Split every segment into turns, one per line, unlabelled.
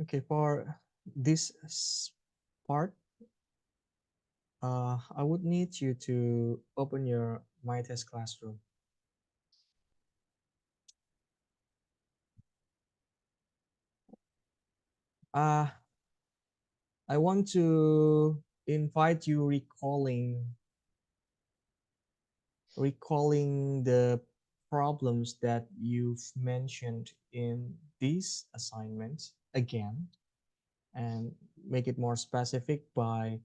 Okay, for this part, I would need you to open your My Test Classroom. Uh, I want to invite you recalling the problems that you've mentioned in these assignments again, and make it more specific by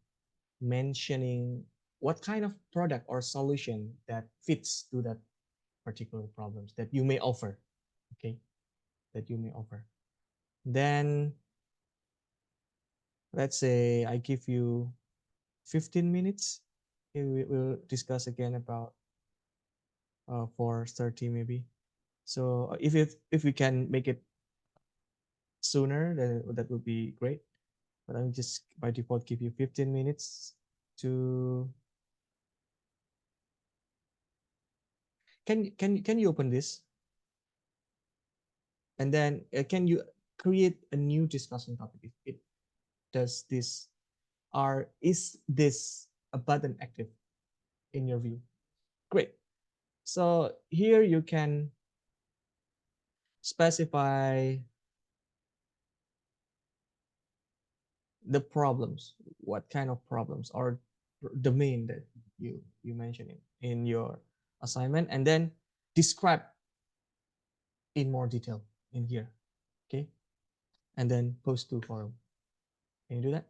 mentioning what kind of product or solution that fits to that particular problems that you may offer. Okay, that you may offer. Then let's say I give you 15 minutes. We'll discuss again about for 30 maybe. So if we can make it sooner, then that would be great. But I'm just by default give you 15 minutes to. Can you open this? And then can you create a new discussion topic? If it does this, or is this a button active in your view? Great. So here you can specify the problems, what kind of problems or domain that you mentioned in your assignment, and then describe in more detail in here. Okay, and then post to forum. Can you do that?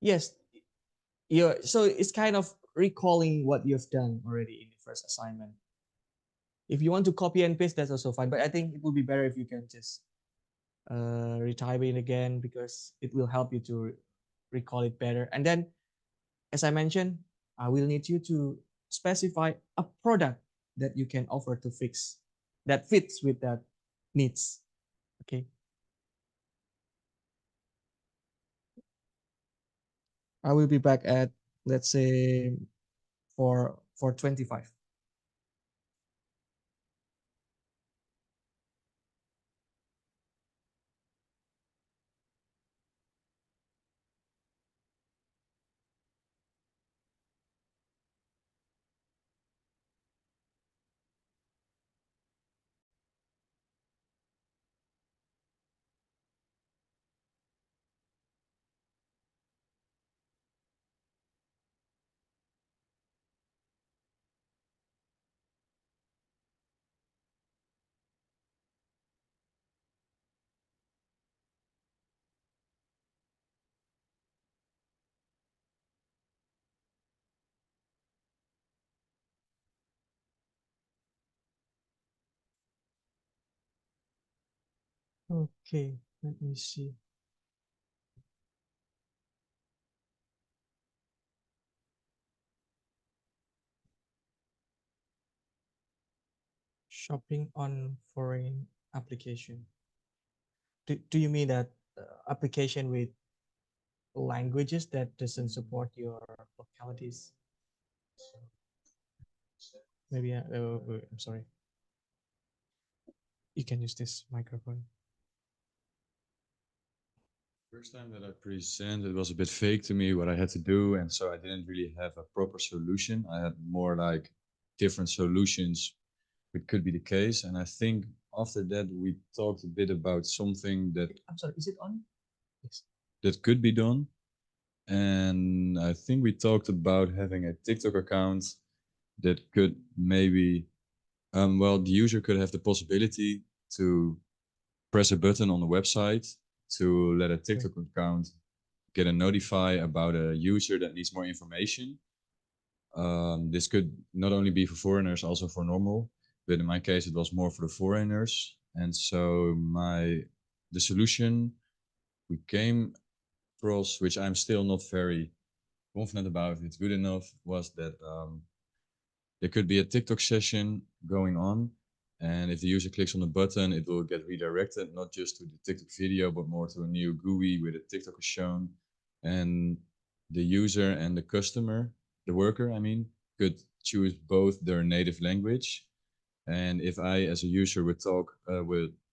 Yes. So it's kind of recalling what you've done already in the first assignment. If you want to copy and paste, that's also fine. But I think it would be better if you can just retype it again, because it will help you to recall it better. And then, as I mentioned, I will need you to specify a product that you can offer to fix that fits with that needs. Okay. I will be back at, let's say, for 25. Okay, let me see. Shopping on foreign application. Do you mean that application with languages that doesn't support your localities? Maybe I'm sorry. You can use this microphone.
First time that I presented, it was a bit fake to me what I had to do, and so I didn't really have a proper solution. I had more like different solutions, which could be the case. And I think after that we talked a bit about something that
I'm sorry, is it on? Yes.
that could be done. And I think we talked about having a TikTok account that could maybe, well, the user could have the possibility to press a button on the website to let a TikTok account get a notify about a user that needs more information. This could not only be for foreigners, also for normal, but in my case, it was more for the foreigners. And so the solution we came across, which I'm still not very confident about if it's good enough, was that there could be a TikTok session going on. And if the user clicks on the button, it will get redirected, not just to the TikTok video, but more to a new GUI where the TikTok is shown. And the user and the customer, the worker, I mean, could choose both their native language. And if I, as a user, would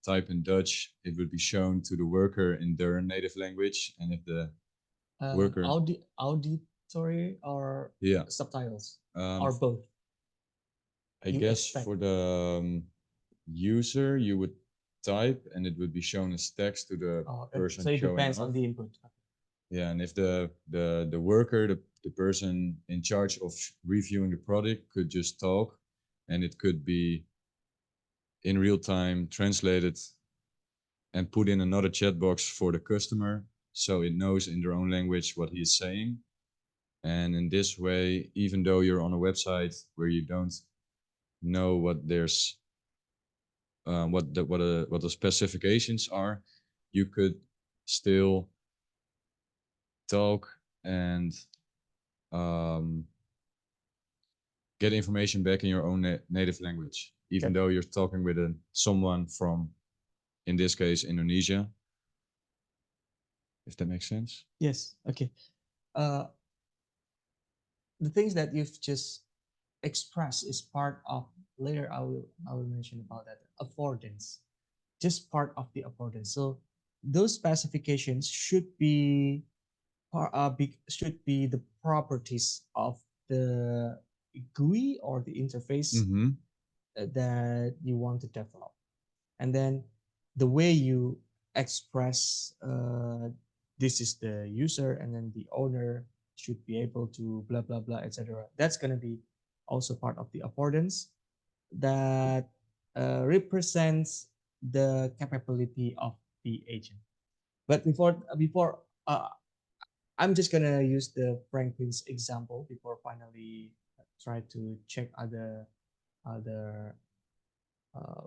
type in Dutch, it would be shown to the worker in their native language. And if the worker,
Auditory or
yeah,
subtitles
um,
or both?
I
You
guess
expect.
for the user, you would type, and it would be shown as text to the
Oh,
person
so it
showing
depends on
off.
the input.
Yeah, and if the worker, the person in charge of reviewing the product, could just talk, and it could be in real time translated and put in another chat box for the customer, so it knows in their own language what he is saying. And in this way, even though you're on a website where you don't know what there's what the specifications are, you could still talk and um, get information back in your own native language, even
Okay.
though you're talking with someone from, in this case, Indonesia. If that makes sense.
Yes. Okay. Uh, the things that you've just expressed is part of, later I will mention about that, affordance, just part of the affordance. So those specifications should be the properties of the GUI or the interface
Mm-hmm.
that you want to develop, and then the way you express, this is the user and then the owner should be able to blah blah blah, etc. That's going to be also part of the affordance that represents the capability of the agent. But before I'm just gonna use the Franklin's example before finally try to check other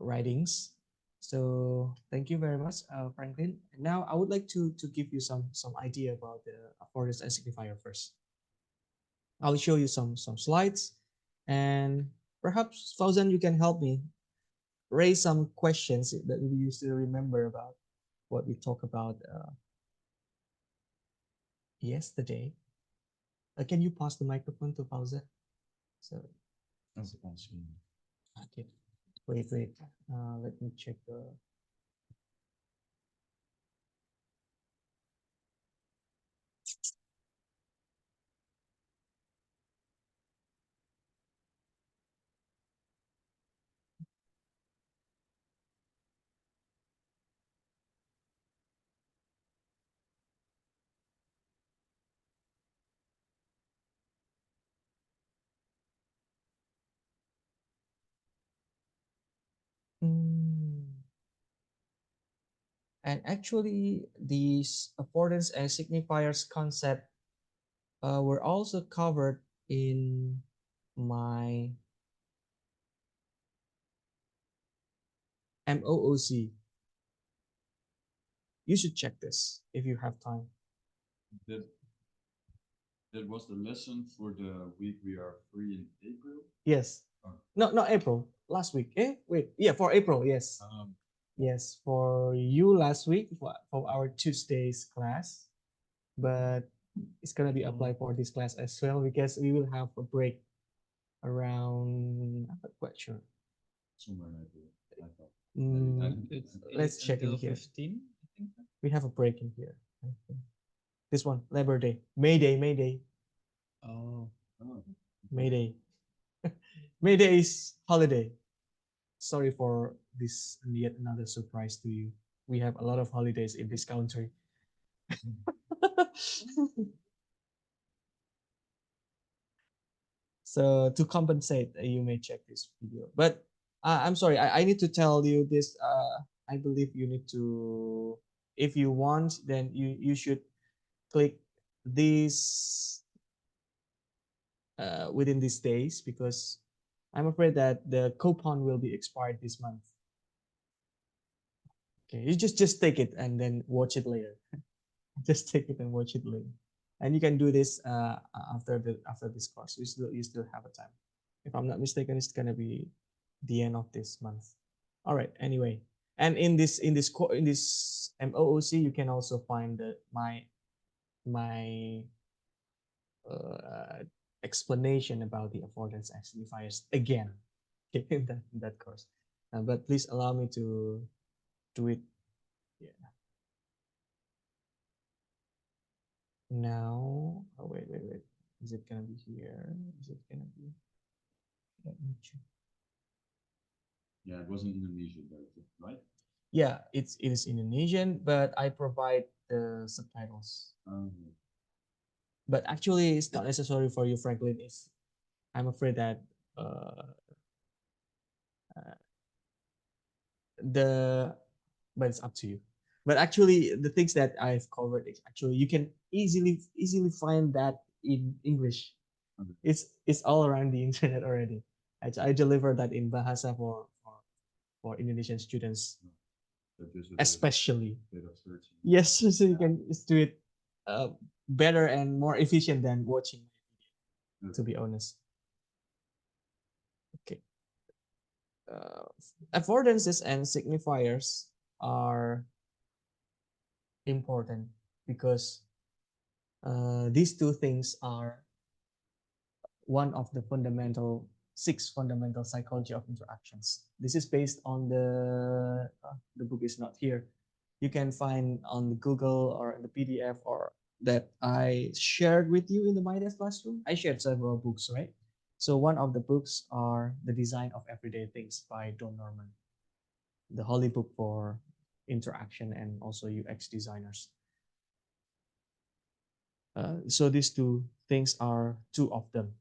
writings. So thank you very much, Franklin. Now I would like to give you some idea about the affordance and signifier first. I'll show you some slides, and perhaps Fauzan, you can help me raise some questions that we used to remember about what we talked about yesterday. Can you pass the microphone to Fauzan? So, okay. Wait. Let me check the. Hmm. And actually, these affordance and signifiers concept were also covered in my MOOC. You should check this if you have time.
That that was the lesson for the week we are free in April.
Yes.
Oh.
No, not April. Last week. Wait. Yeah, for April. Yes. Yes, for you last week for our Tuesdays class, but it's gonna be applied for this class as well because we will have a break around. I'm not quite sure.
Somewhere in April, I thought.
Let's check in here.
15, I think.
We have a break in here. This one, Labor Day, May Day, May Day,
Oh,
May Day. May Day is holiday. Sorry for this yet another surprise to you. We have a lot of holidays in this country. So to compensate, you may check this video. But I'm sorry, I need to tell you this. I believe you need to, if you want, then you should click this within these days because I'm afraid that the coupon will be expired this month. Okay, you just take it and then watch it later. Just take it and watch it later, and you can do this after this course. You still have a time. If I'm not mistaken, it's gonna be the end of this month. All right. Anyway, and in this MOOC, you can also find my explanation about the affordance and signifiers again. okay, in that course. But please allow me to do it. Yeah. Now, oh, wait. Is it gonna be here? Is it gonna be? Let me check.
Yeah, it was in Indonesia, right?
Yeah, it is Indonesian, but I provide the subtitles. But actually, it's not necessary for you, Franklin. If I'm afraid that uh, uh, the but it's up to you. But actually, the things that I've covered, actually you can easily find that in English.
Okay.
It's all around the internet already. I deliver that in Bahasa for Indonesian students,
But just with a
especially.
bit of searching.
Yes, so you can just do it better and more efficient than watching my video, to be honest. Okay. Affordances and signifiers are important because these two things are one of the fundamental six fundamental psychology of interactions. This is based on the book is not here. You can find on Google or in the PDF or that I shared with you in the My Desk Classroom. I shared several books, right? So one of the books are The Design of Everyday Things by Don Norman, the holy book for interaction and also UX designers. So these two things are two of them.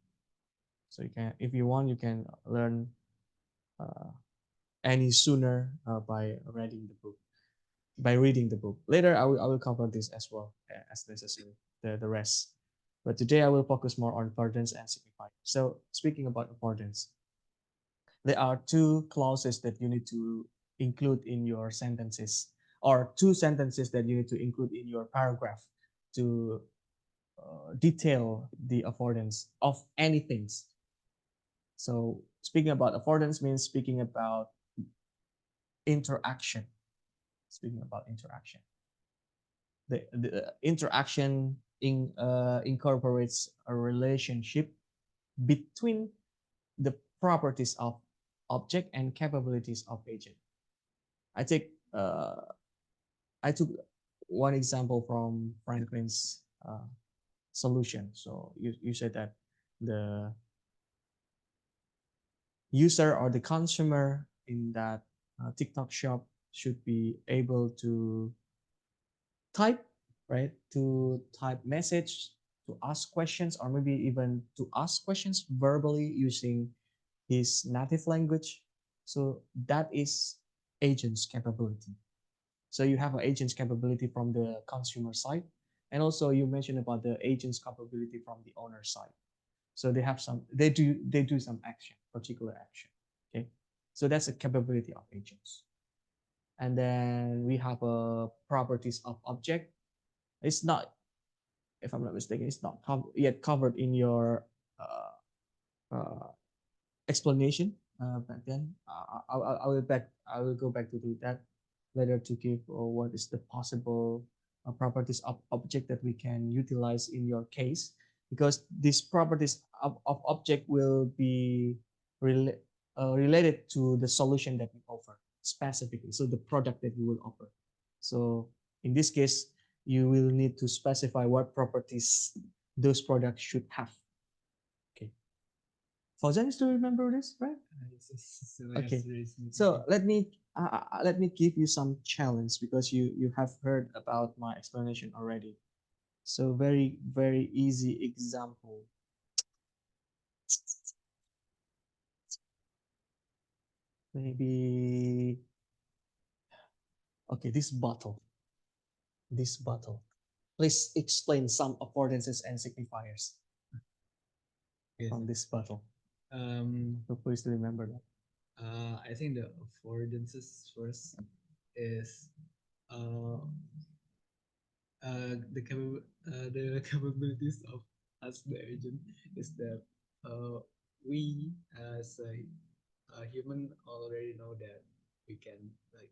So you can, if you want, you can learn uh, any sooner by reading the book, by reading the book. Later, I will cover this as well as necessary, the rest. But today I will focus more on affordance and signifier. So speaking about affordance, there are two clauses that you need to include in your sentences, or two sentences that you need to include in your paragraph to detail the affordance of anything. So speaking about affordance means speaking about interaction. Speaking about interaction, the interaction incorporates a relationship between the properties of object and capabilities of agent. I take I took one example from Franklin's solution. So you said that the user or the consumer in that TikTok shop should be able to type, right? To type message, to ask questions, or maybe even to ask questions verbally using his native language. So that is agent's capability. So you have an agent's capability from the consumer side, and also you mentioned about the agent's capability from the owner side. So they do some action, particular action. Okay, so that's a capability of agents. And then we have a properties of object. It's not, if I'm not mistaken, it's not yet covered in your uh, uh, explanation back then. I will go back to do that later to give what is the possible properties of object that we can utilize in your case, because these properties of object will be rela- related to the solution that we offer specifically. So the product that you will offer. So in this case, you will need to specify what properties those products should have. Okay. Fauzan is to remember this, right? Okay. So let me give you some challenge because you have heard about my explanation already. So very easy example. Maybe okay, this bottle. This bottle. Please explain some affordances and signifiers
Yes.
from this bottle. So please remember that.
I think the affordances first is uh, the capabilities of us the agent is that we as a human already know that we can like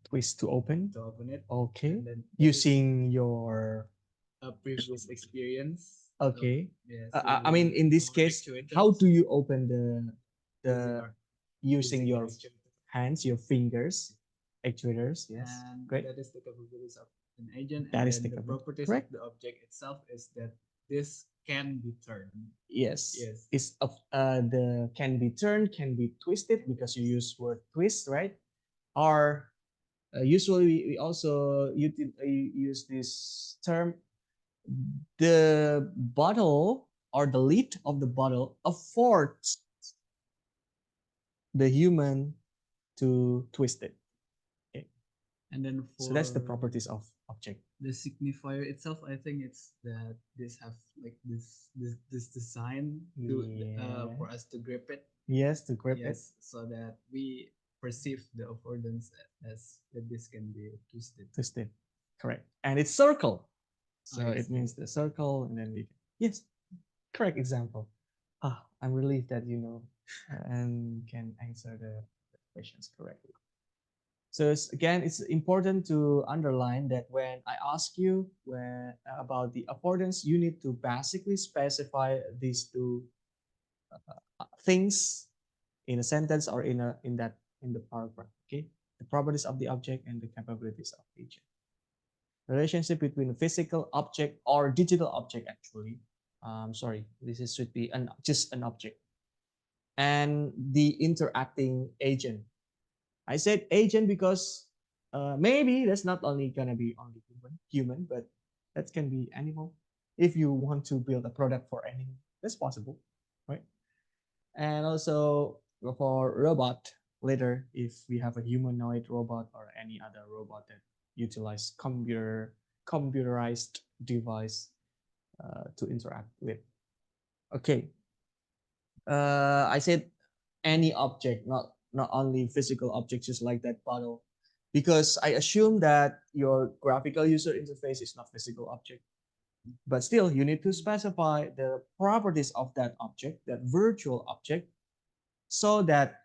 Twist
to open it,
Okay.
and then
Using your
a previous experience.
okay.
Yeah,
I mean, in this
our
case,
actuators.
how do you open the
using
using your
actual
hands, your fingers, actuators. Yes,
and
great.
that is the capabilities of an agent.
That
And
is
then
the
the
capability.
properties of
Correct.
the object itself is that this can be turned.
Yes.
Yes.
It's the can be turned, can be twisted because you use word twist, right? Or usually we also use this term, the bottle or the lid of the bottle affords the human to twist it. Okay.
And then
So that's the
for
properties of object.
the signifier itself, I think it's that this have like this design to
Yeah.
for us to grip it.
Yes, to grip it,
Yes, so that we perceive the affordance as that this can be twisted.
twist it. Correct. And it's circle. So
Oh, yes,
it means the circle, and then we can, yes, correct example. Ah, I'm relieved that you know and can answer the questions correctly. So again, it's important to underline that when I ask you about the affordance, you need to basically specify these two things in a sentence or in the paragraph. Okay, the properties of the object and the capabilities of the agent. Relationship between a physical object or digital object actually. Sorry, this should be just an object and the interacting agent. I said agent because maybe that's not only gonna be only human, but that can be animal. If you want to build a product for animal, that's possible, right? And also for robot later, if we have a humanoid robot or any other robot that utilize computerized device to interact with. Okay, I said any object, not only physical objects, just like that bottle, because I assume that your graphical user interface is not physical object, but still you need to specify the properties of that object, that virtual object, so that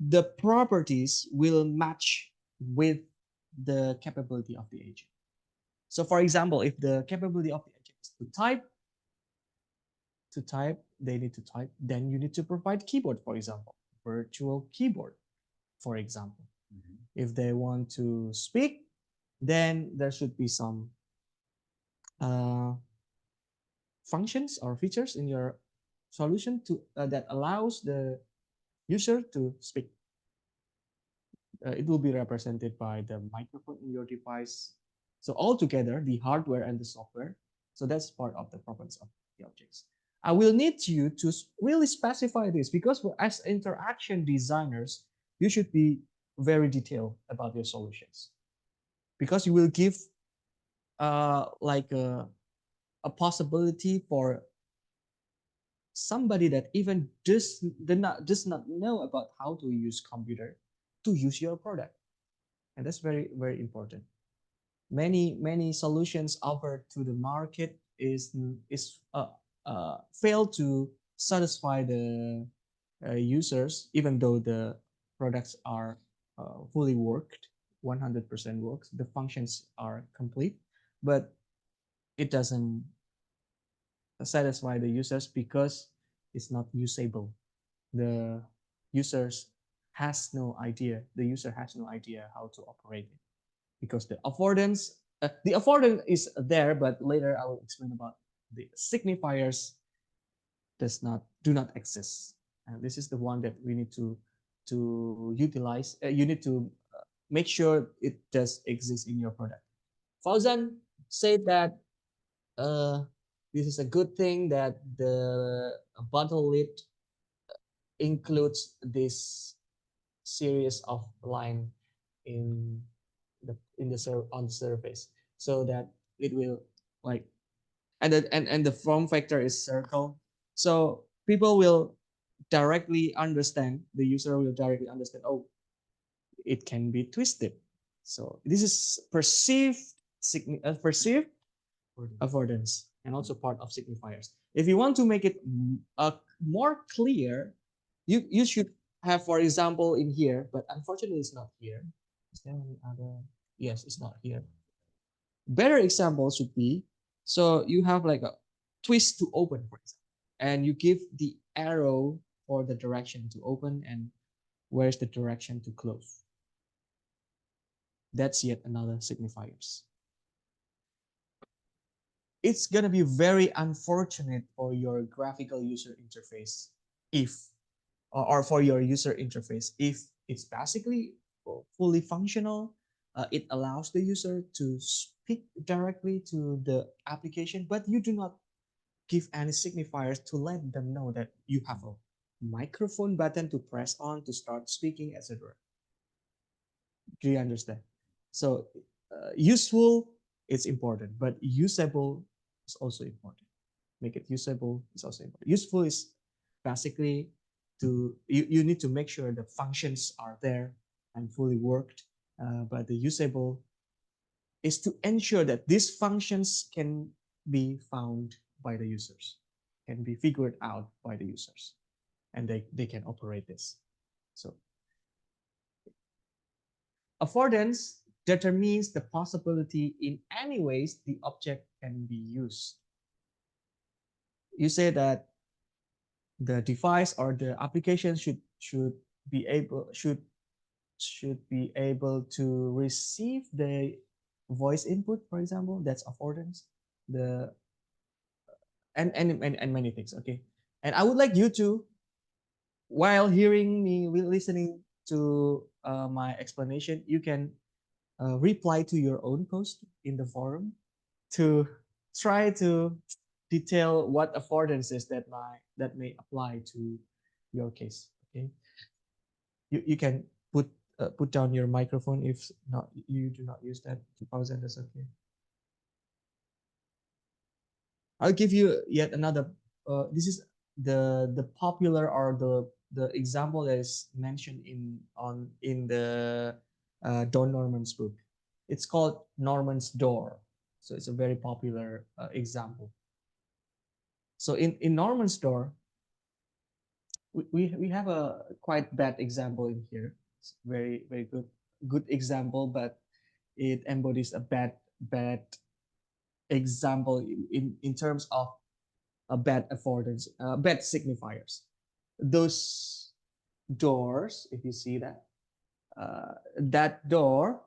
the properties will match with the capability of the agent. So for example, if the capability of the agent is to type, they need to type, then you need to provide keyboard, for example, virtual keyboard, for example.
Mhm.
If they want to speak, then there should be some uh, functions or features in your solution to that allows the user to speak. It will be represented by the microphone in your device. So altogether, the hardware and the software. So that's part of the properties of the objects. I will need you to really specify this because as interaction designers, you should be very detailed about your solutions because you will give like a possibility for somebody that even does not know about how to use computer to use your product, and that's very very important. Many solutions offered to the market is fail to satisfy the users, even though the products are fully worked, 100% works, the functions are complete, but it doesn't satisfy the users because it's not usable. The users the user has no idea how to operate it because the affordance is there, but later I will explain about the signifiers do not exist, and this is the one that we need to utilize. You need to make sure it does exist in your product. Fauzan said that uh, this is a good thing that the bottle lid includes this series of line in on the surface so that it will like, and the form factor is circle, so people will directly understand, the user will directly understand, oh, it can be twisted. So this is perceived affordance and also part of signifiers. If you want to make it more clear, you should have, for example, in here, but unfortunately it's not here. Is there any other? Yes, it's not here. Better example should be, so you have like a twist to open, for example, and you give the arrow for the direction to open and where's the direction to close. That's yet another signifiers. It's gonna be very unfortunate for your graphical user interface if or for your user interface if it's basically fully functional. It allows the user to speak directly to the application, but you do not give any signifiers to let them know that you have a microphone button to press on to start speaking, etc. Do you understand? So useful is important, but usable is also important. Make it usable is also important. Useful is basically you need to make sure the functions are there and fully worked. But the usable is to ensure that these functions can be found by the users, can be figured out by the users, and they can operate this. So affordance determines the possibility in any ways the object can be used. You say that the device or the application should be able should be able to receive the voice input, for example. That's affordance. The and many things. Okay, and I would like you to, while hearing me, listening to my explanation, you can reply to your own post in the forum to try to detail what affordances that may apply to your case. Okay, you can put down your microphone if not you do not use that. 2000, that's okay. I'll give you yet another. This is the popular or the example that is mentioned in the Don Norman's book. It's called Norman's door. So it's a very popular example. So in Norman's door, we have a quite bad example in here. It's very good example, but it embodies a bad example in terms of a bad affordance, bad signifiers. Those doors, if you see that, that door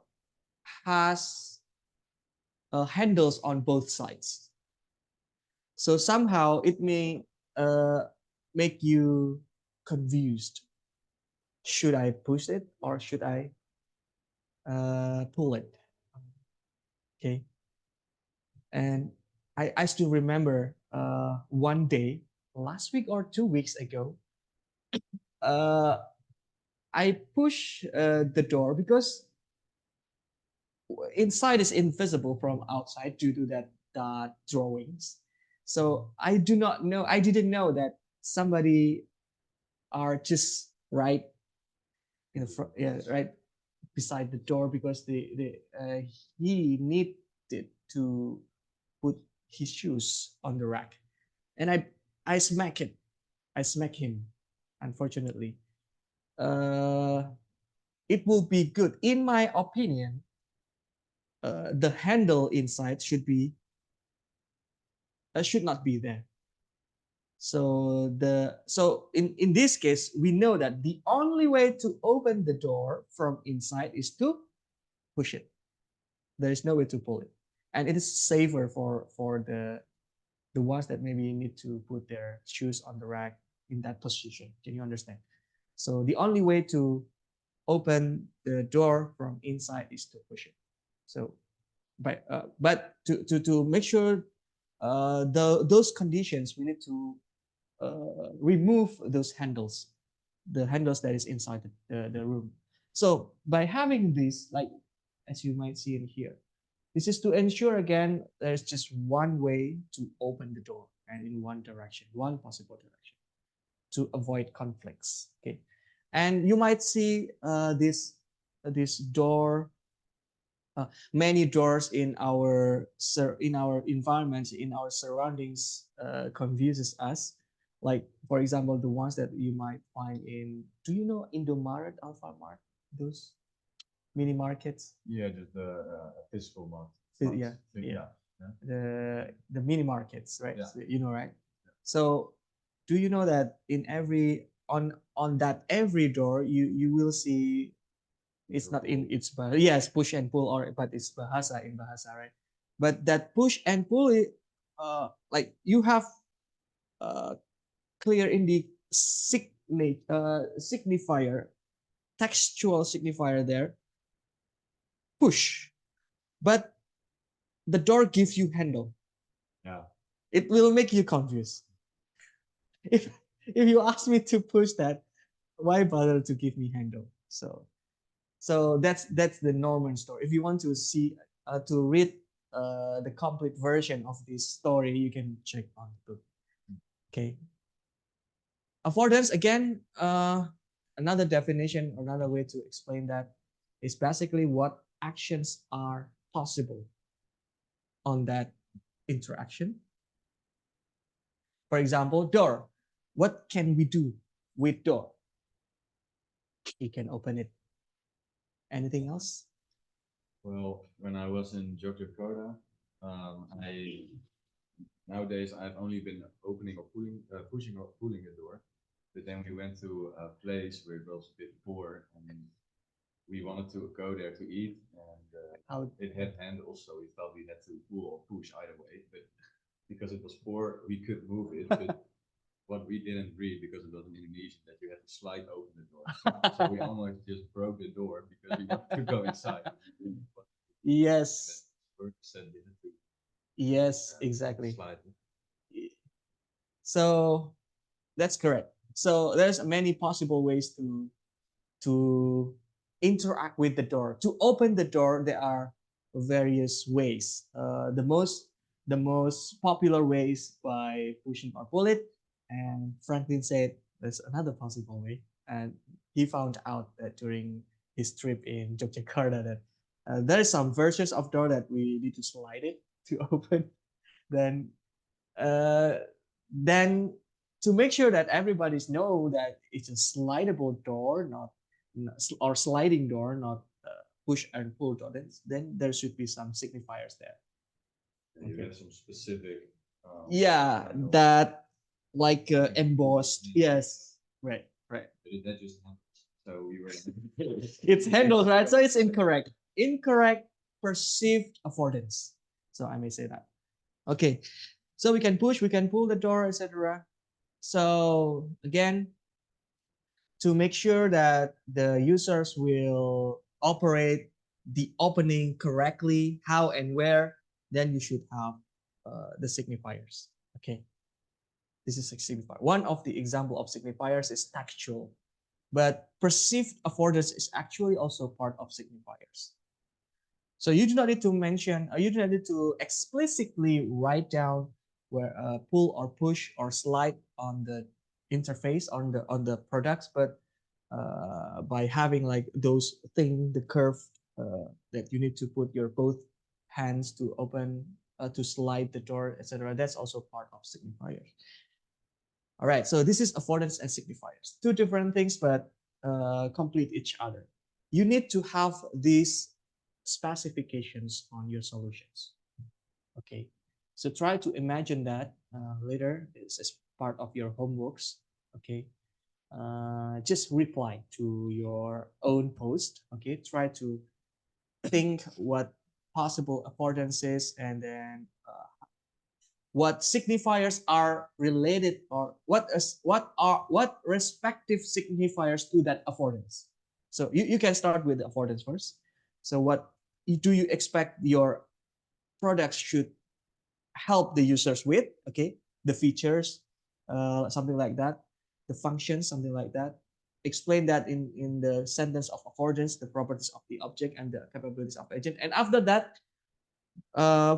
has handles on both sides. So somehow it may make you confused. Should I push it or should I pull it? Okay. And I still remember one day, last week or 2 weeks ago, uh, I push the door because inside is invisible from outside due to that drawings. So I didn't know that somebody are just right in the front, yeah, right beside the door because he needed to put his shoes on the rack, and I smack it, I smack him. Unfortunately, uh, it will be good, in my opinion. The handle inside should not be there. So in this case, we know that the only way to open the door from inside is to push it. There is no way to pull it, and it is safer for the ones that maybe need to put their shoes on the rack in that position. Can you understand? So the only way to open the door from inside is to push it. So but to make sure those conditions, we need to remove those handles, the handles that is inside the room. So by having this, like as you might see in here, this is to ensure again there's just one way to open the door and in one direction, one possible direction, to avoid conflicts. Okay, and you might see this door, many doors in our environments, in our surroundings, confuses us. Like for example, the ones that you might find in, do you know Indomaret, Alfamart, those mini markets?
Yeah, just the physical market.
Yeah, yeah. The mini markets, right?
Yeah.
So, you know, right? So do you know that in every on that every door you will see it's not in its yes, push and pull, or but it's bahasa in bahasa, right? But that push and pull, like you have uh, clear in the signifier, textual signifier there, push, but the door gives you handle.
Yeah.
It will make you confused. If you ask me to push that, why bother to give me handle? So that's the Norman story. If you want to see to read the complete version of this story, you can check on the book. Okay. Affordance again, another definition, another way to explain that is basically what actions are possible on that interaction. For example, door. What can we do with door? We can open it. Anything else?
Well, when I was in Jakarta, I nowadays I've only been opening or pushing or pulling the door. But then we went to a place where it was a bit poor, and we wanted to go there to eat, and it had handles, so we felt we had to pull or push either way. But because it was poor, we could move it. But what we didn't read, because it was in Indonesian, that you had to slide open the door. So we almost just broke the door because we wanted to go inside.
Yes.
Said we had to
Yes, exactly.
slide.
So that's correct. So there's many possible ways to interact with the door. To open the door, there are various ways. The most popular ways by pushing or pull it. And Franklin said there's another possible way, and he found out that during his trip in Yogyakarta that there are some versions of door that we need to slide it to open. Then uh, then to make sure that everybody's know that it's a slidable door, not or sliding door, not push and pull door, then there should be some signifiers there.
You have some specific.
Yeah, that like embossed. Yes, right, right.
But that just happens. So we were.
It's handles, right? So it's incorrect. Incorrect perceived affordance. So I may say that. Okay, so we can push, we can pull the door, etc. So again, to make sure that the users will operate the opening correctly, how and where, then you should have the signifiers. Okay, this is a signifier. One of the example of signifiers is textual, but perceived affordance is actually also part of signifiers. So you do not need to mention, you do not need to explicitly write down where pull or push or slide on the interface on the products, but by having like those thing, the curve that you need to put your both hands to open, to slide the door, etc. That's also part of signifiers. All right, so this is affordance and signifiers, two different things, but complete each other. You need to have these specifications on your solutions. Okay, so try to imagine that later as part of your homeworks. Okay, just reply to your own post. Okay, try to think what possible affordances and then what signifiers are related, or what respective signifiers to that affordance. So you can start with the affordance first. So what do you expect your products should help the users with? Okay, the features, something like that, the functions, something like that. Explain that in the sentence of affordance, the properties of the object and the capabilities of agent. And after that, uh,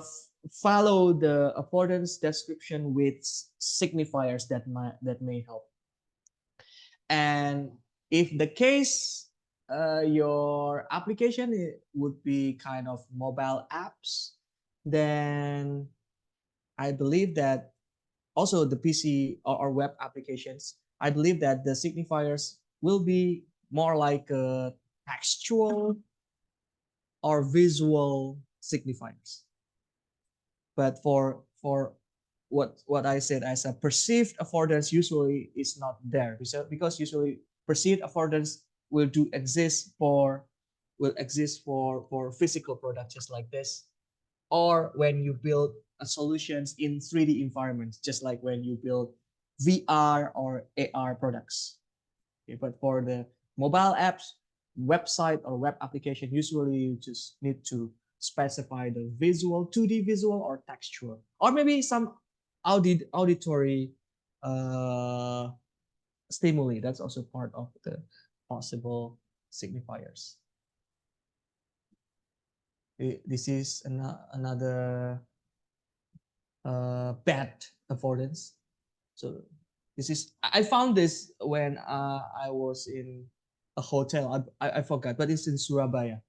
follow the affordance description with signifiers that may help. And if the case, your application would be kind of mobile apps, then I believe that also the PC or web applications, I believe that the signifiers will be more like textual or visual signifiers. But for what I said as a perceived affordance usually is not there, because usually perceived affordance will do exist for will exist for physical products just like this, or when you build a solutions in 3D environments, just like when you build VR or AR products. Okay, but for the mobile apps, website or web application, usually you just need to specify the visual, 2D visual or textual, or maybe some auditory uh, stimuli. That's also part of the possible signifiers. This is another bad affordance. So this is I found this when I was in a hotel. I forgot, but it's in Surabaya.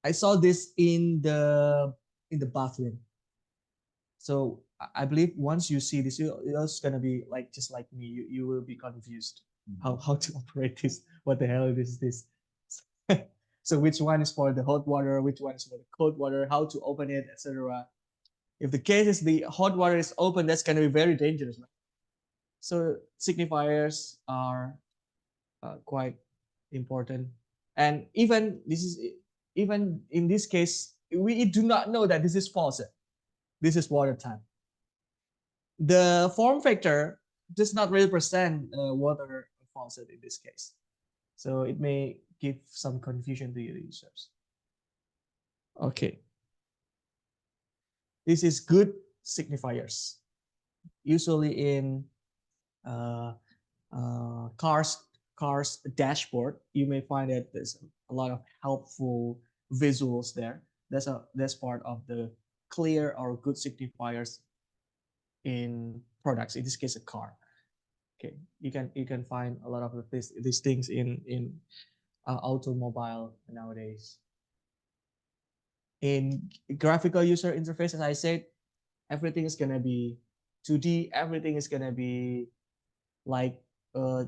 I saw this in the bathroom. So I believe once you see this, you're just gonna be like just like me. You will be confused how to operate this. What the hell is this? So which one is for the hot water? Which one is for the cold water? How to open it, etc. If the case is the hot water is open, that's gonna be very dangerous. So signifiers are quite important, and even in this case, we do not know that this is faucet. This is water tank. The form factor does not represent water faucet in this case, so it may give some confusion to your users. Okay, this is good signifiers. Usually in uh, cars dashboard, you may find that there's a lot of helpful visuals there. That's part of the clear or good signifiers in products. In this case, a car. Okay, you can find a lot of these things in automobile nowadays. In graphical user interface, as I said, everything is gonna be 2D. Everything is gonna be like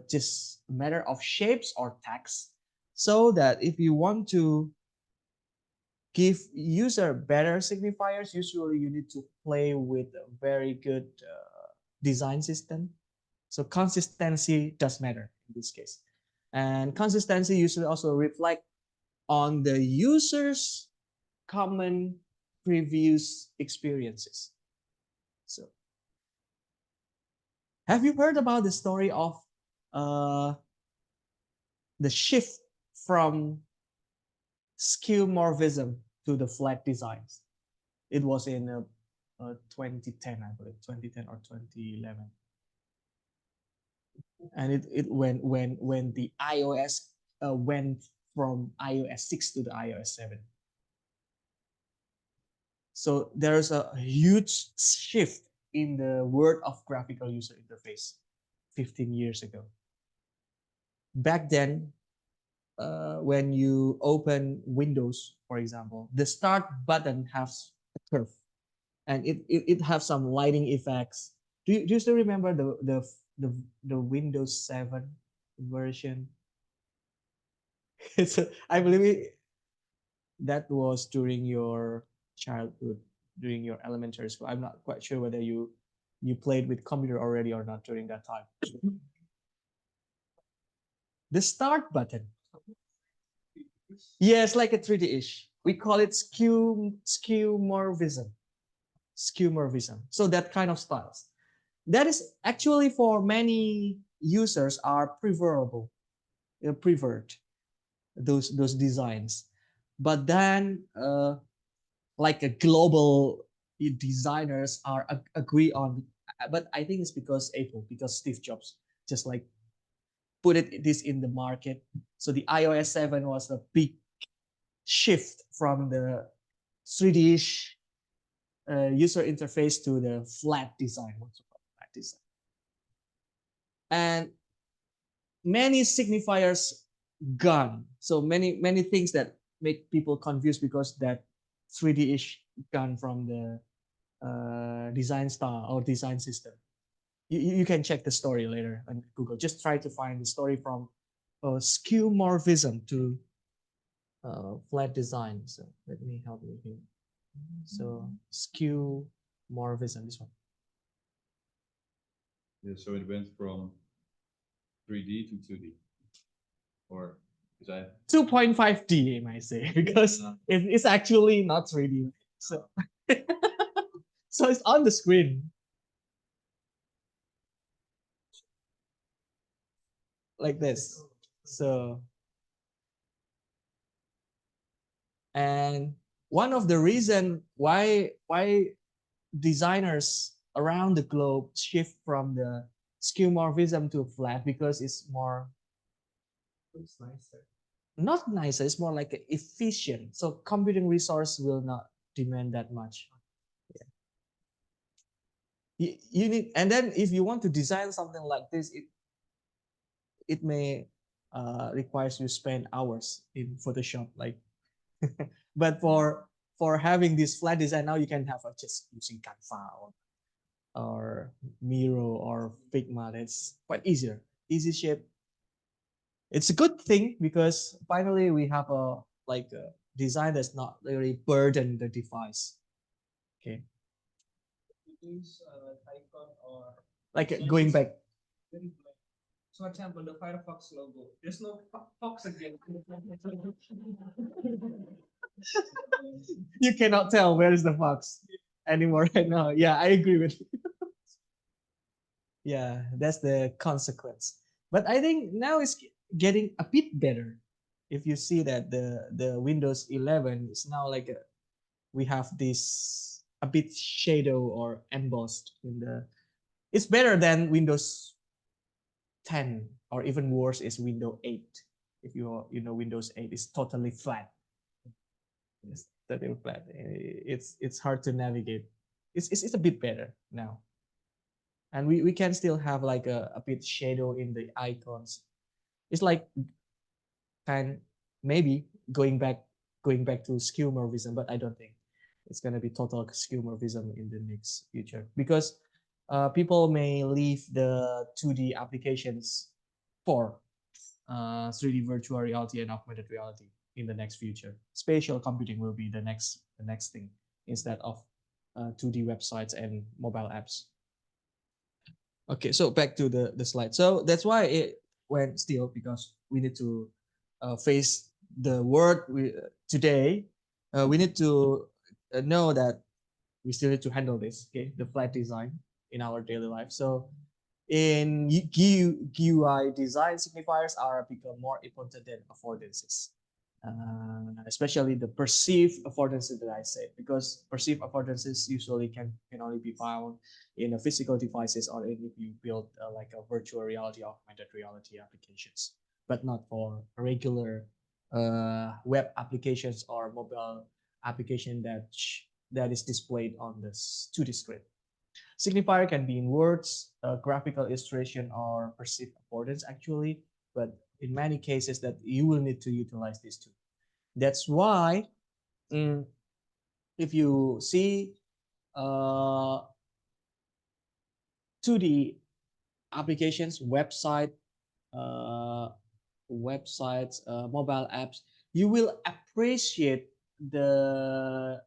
just a matter of shapes or text, so that if you want to give user better signifiers, usually you need to play with a very good design system. So consistency does matter in this case, and consistency usually also reflect on the user's common previous experiences. So have you heard about the story of uh, the shift from skeuomorphism to the flat designs? It was in 2010, I believe, 2010 or 2011. And it when the iOS went from iOS 6 to the iOS 7. So there's a huge shift in the world of graphical user interface 15 years ago. Back then, when you open Windows, for example, the start button has a curve, and it has some lighting effects. Do you still remember the Windows 7 version? I believe that was during your childhood, during your elementary school. I'm not quite sure whether you played with computer already or not during that time. The start button, yes, like a 3D-ish. We call it skeuomorphism. Skeuomorphism. So that kind of styles. That is actually for many users are preferable, preferred those designs. But then, like a global designers are agree on. But I think it's because Apple, because Steve Jobs, just like put this in the market. So the iOS 7 was a big shift from the 3D-ish user interface to the flat design. What's called flat design? And many signifiers gone. So many things that make people confused because that 3D-ish gone from the design style or design system. You can check the story later on Google. Just try to find the story from skeuomorphism to flat design. So let me help you here. So skeuomorphism, this one.
Yeah, so it went from 3D to 2D, or is I
2.5D, I might say, because it's actually not 3D. So, so it's on the screen like this. So, and one of the reason why designers around the globe shift from the skeuomorphism to flat, because it's more,
Looks nicer.
not nicer, it's more like efficient. So computing resource will not demand that much. You need, and then if you want to design something like this, it may requires you spend hours in Photoshop, like. But for having this flat design, now you can have just using Canva or Miro or Figma. That's quite easier, easy shape. It's a good thing because finally we have a like a design that's not really burden the device. Okay,
Use icon or
like
so
going
this
back.
very black. So for example, the Firefox logo. There's no fox again.
You cannot tell where is the fox anymore right now. Yeah, I agree with you. Yeah, that's the consequence. But I think now it's getting a bit better. If you see that the Windows 11 is now like we have this a bit shadow or embossed in the. It's better than Windows 10, or even worse is Windows 8. If you know Windows 8 is totally flat. It's totally flat. It's hard to navigate. It's a bit better now, and we can still have like a bit shadow in the icons. It's like kind maybe going back to skeuomorphism, but I don't think it's gonna be total skeuomorphism in the next future, because people may leave the 2D applications for 3D virtual reality and augmented reality in the next future. Spatial computing will be the next thing instead of 2D websites and mobile apps. Okay, so back to the slide. So that's why it went still, because we need to face the world today. We need to know that we still need to handle this. Okay, the flat design in our daily life. So in GUI design, signifiers are become more important than affordances, especially the perceived affordances that I said, because perceived affordances usually can only be found in a physical devices, or if you build like a virtual reality, augmented reality applications, but not for regular web applications or mobile application that is displayed on this 2D screen. Signifier can be in words, graphical illustration, or perceived affordance actually, but in many cases that you will need to utilize these two. That's why mm, if you see 2D applications, uh, mobile apps, you will appreciate the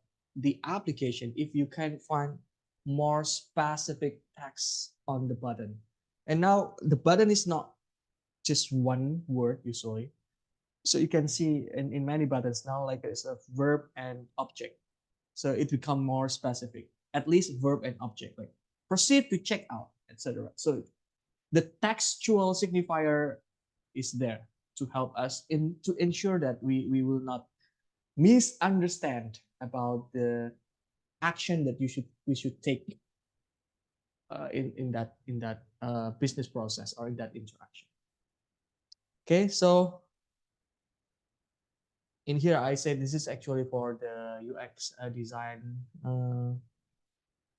application if you can find more specific text on the button. And now the button is not just one word usually. So you can see in many buttons now like it's a verb and object. So it become more specific. At least verb and object, like proceed to check out, etc. So the textual signifier is there to help us in to ensure that we will not misunderstand about the action that we should take in that business process or in that interaction. Okay, so in here I said this is actually for the UX design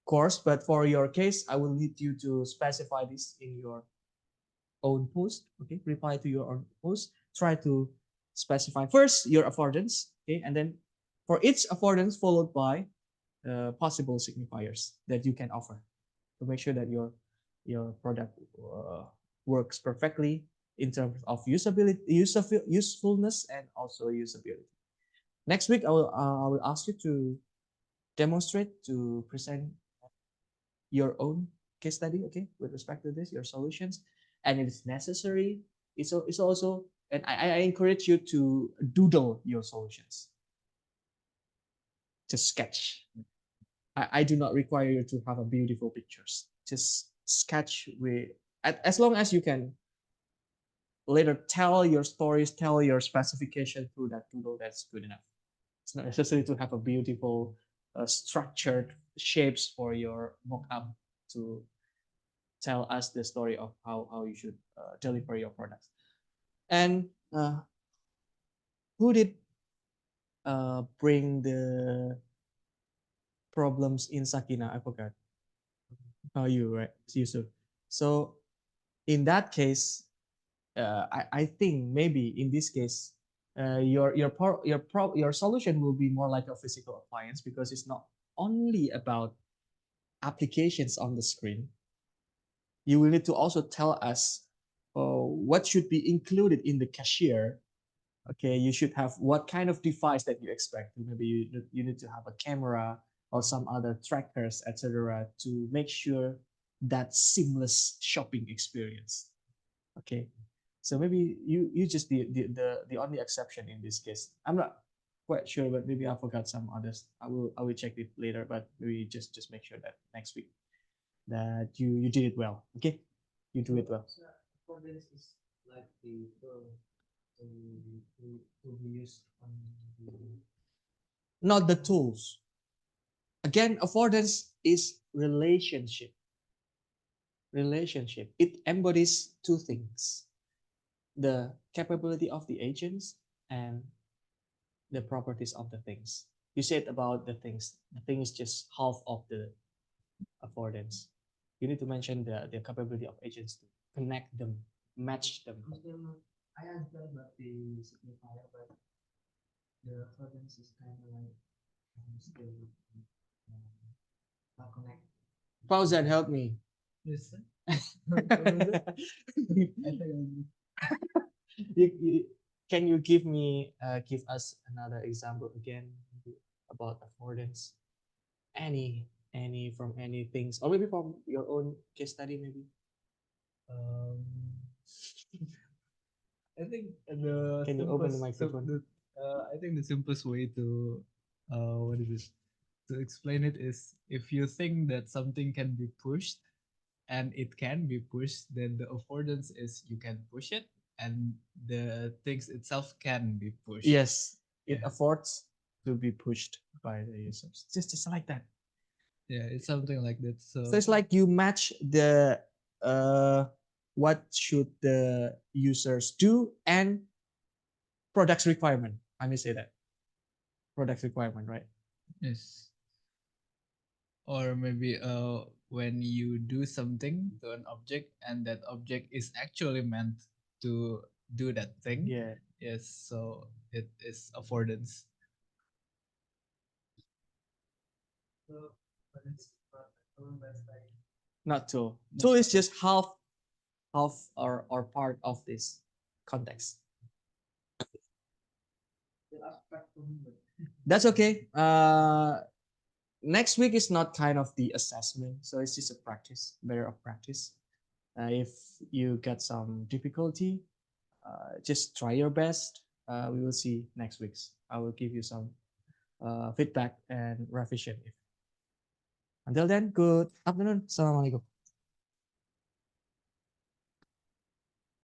course, but for your case I will need you to specify this in your own post. Okay, reply to your own post. Try to specify first your affordance. Okay, and then for each affordance followed by possible signifiers that you can offer to make sure that your product works perfectly in terms of usability, usefulness, and also usability. Next week, I will ask you to demonstrate, to present your own case study, okay, with respect to this, your solutions, and if it's necessary, it's also, and I encourage you to doodle your solutions, just sketch. I do not require you to have a beautiful pictures. Just sketch with, as long as you can later tell your stories, tell your specification through that doodle, that's good enough. It's not necessary to have a beautiful structured shapes for your mock-up to tell us the story of how you should deliver your products. And who did bring the problems in Sakina? I forgot. Oh, you, right? It's Yusuf. So in that case, I think maybe in this case, your solution will be more like a physical appliance because it's not only about applications on the screen. You will need to also tell us what should be included in the cashier. Okay, you should have what kind of device that you expect. Maybe you need to have a camera or some other trackers, etc., to make sure that seamless shopping experience. Okay, so maybe you just the only exception in this case. I'm not quite sure, but maybe I forgot some others. I will check it later, but maybe just make sure that next week that you did it well. Okay, you do it well.
So for this is like the to to be used on the
Not the tools. Again, affordance is relationship. Relationship. It embodies two things: the capability of the agents and the properties of the things. You said about the things. The thing is just half of the affordance. You need to mention the capability of agents to connect them, match them.
I'm still not, I understand about the signifier, but the affordance is kind of like I'm still not connect.
Fauzan, help me.
Yes, sir. I think
you, can you give me give us another example again about affordance? Any from any things, or maybe from your own case study, maybe.
um, I think the
Can you open the
simplest,
microphone?
I think the simplest way to, what is it? To explain it is if you think that something can be pushed and it can be pushed, then the affordance is you can push it and the things itself can be pushed.
Yes, it
Yeah.
affords to be pushed by the users. Just like that.
Yeah, it's something like that.
So it's like you match the what should the users do and products requirement. I may say that product requirement, right?
yes. Or maybe when you do something to an object and that object is actually meant to do that thing.
Yeah,
Yes, so it is affordance. So, but it's that's like
not tool. Tool is just half or part of this context.
the abstract for me, but
That's okay. Next week is not kind of the assessment, so it's just a practice, better of practice. If you get some difficulty, just try your best. We will see next week's. I will give you some feedback and revision. Until then, good afternoon. Assalamualaikum.